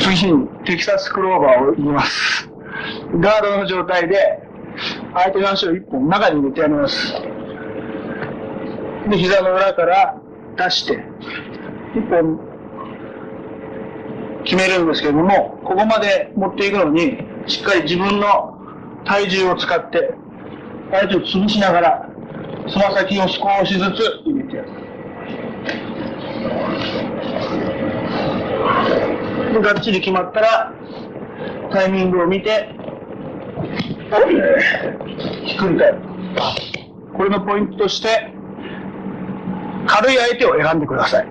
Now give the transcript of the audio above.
次にテキサスクローバーを言います。ガードの状態で、相手の足を一本中に入れてやります。で、膝の裏から出して、一本決めるんですけれども、ここまで持っていくのに、しっかり自分の体重を使って、相手を潰しながら、つま先を少しずつ入れてやる。で、がっちり決まったら、タイミングを見て、ひっくり返る。これのポイントとして、軽い相手を選んでください。